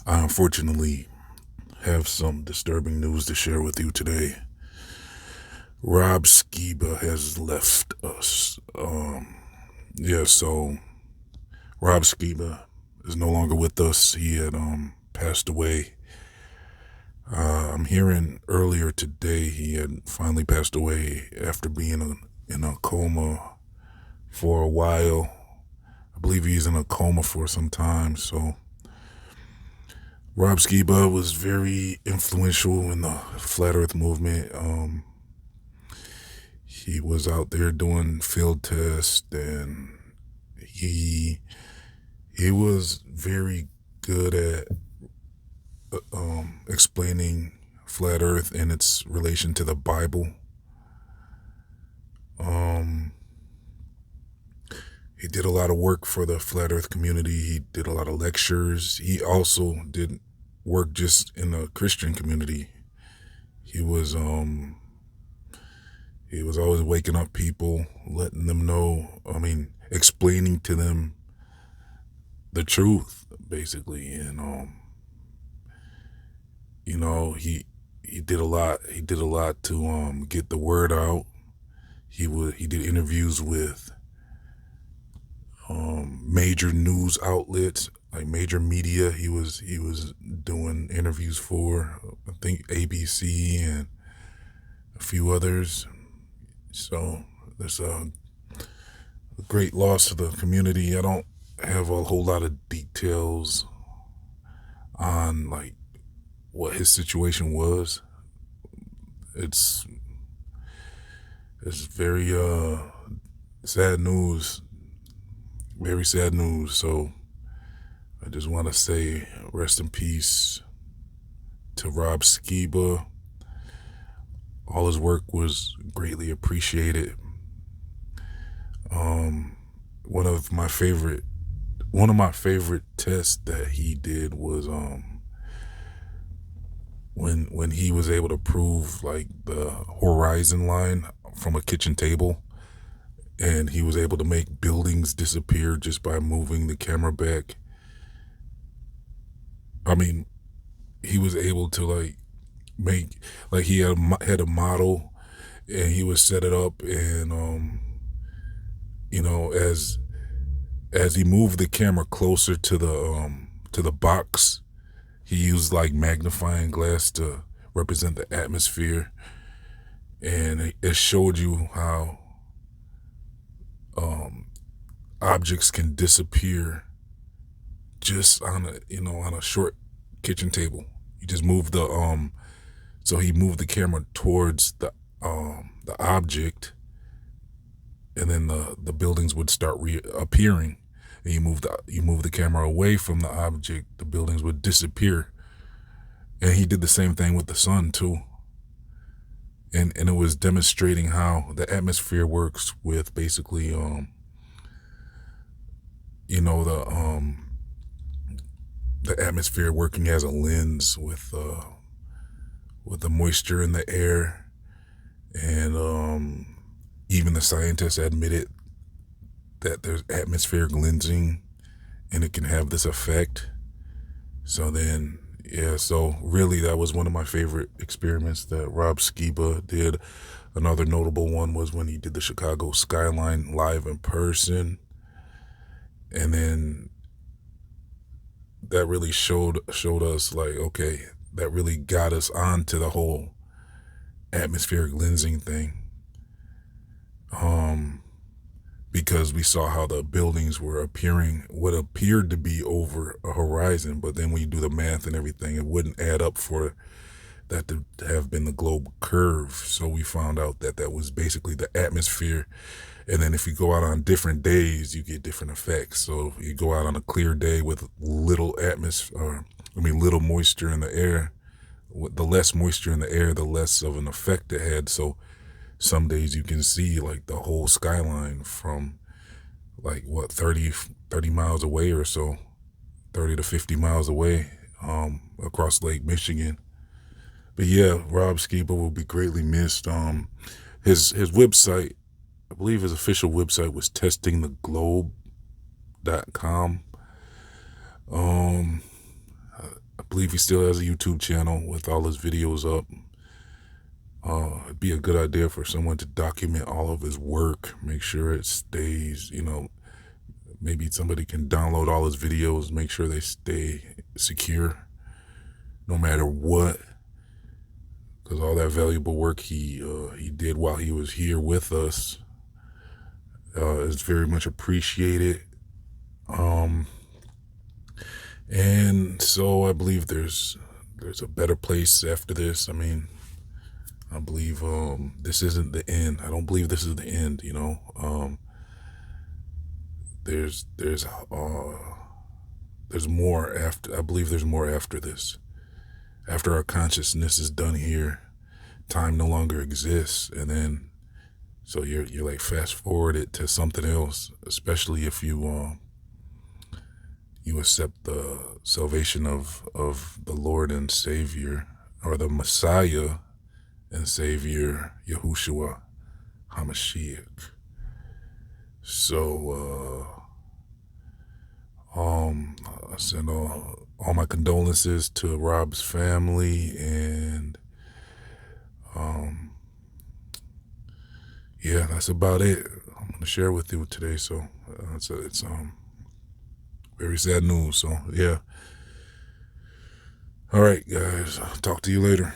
I unfortunately have some disturbing news to share with you today. Rob Skiba has left us. So Rob Skiba is no longer with us. He had passed away. I'm hearing earlier today he had finally passed away after being in a coma for a while. I believe he's in a coma for some time. So Rob Skiba was very influential in the flat Earth movement. He was out there doing field tests, and he he was very good at explaining flat Earth and its relation to the Bible. Um, he did a lot of work for the flat Earth community. He did a lot of lectures. He also did work just in the Christian community. He was he was always waking up people, letting them know. Explaining to them the truth, basically. And he did a lot. He did a lot to get the word out. He did interviews with major news outlets, like major media. He was doing interviews for, I think, ABC and a few others. So there's a great loss to the community. I don't have a whole lot of details on like what his situation was. It's it's very sad news, very sad news. So I just want to say rest in peace to Rob Skiba. All his work was greatly appreciated. Um, one of my favorite tests that he did was when he was able to prove like the horizon line from a kitchen table, and he was able to make buildings disappear just by moving the camera back. I mean, he was able to like make, like, he had a model, and he would set it up, and as he moved the camera closer to the box, he used like magnifying glass to represent the atmosphere, and it showed you how objects can disappear just on a short kitchen table. You just move so he moved the camera towards the object, and then the buildings would start reappearing. And you move the camera away from the object, the buildings would disappear. And he did the same thing with the sun too. And it was demonstrating how the atmosphere works with basically you know the atmosphere working as a lens with the moisture in the air. And even the scientists admitted that there's atmospheric lensing, and it can have this effect. So then, yeah, so really that was one of my favorite experiments that Rob Skiba did. Another notable one was when he did the Chicago skyline live in person. And then that really showed us like, okay, that really got us onto the whole atmospheric lensing thing. Because we saw how the buildings were appearing, what appeared to be over a horizon, but then when you do the math and everything, it wouldn't add up for that to have been the globe curve. So we found out that that was basically the atmosphere. And then if you go out on different days, you get different effects. So you go out on a clear day with little little moisture in the air. The less moisture in the air, the less of an effect it had. So some days you can see like the whole skyline from like 30 miles away or so, 30 to 50 miles away, across Lake Michigan. But yeah, Rob Skiba will be greatly missed. His website, I believe his official website was testingtheglobe.com. I believe he still has a YouTube channel with all his videos up. It'd be a good idea for someone to document all of his work, make sure it stays, maybe somebody can download all his videos, make sure they stay secure no matter what, because all that valuable work he did while he was here with us is very much appreciated. And so I believe there's a better place after this. I mean, I believe this isn't the end. I don't believe this is the end, there's more after. I believe there's more after this. After our consciousness is done here, time no longer exists, and then so you're like fast forwarded to something else, especially if you accept the salvation of the Lord and Savior, or the Messiah and Savior, Yahushua HaMashiach. So I send all my condolences to Rob's family, and yeah, that's about it I'm gonna share with you today. So it's very sad news. So yeah. All right, guys. I'll talk to you later.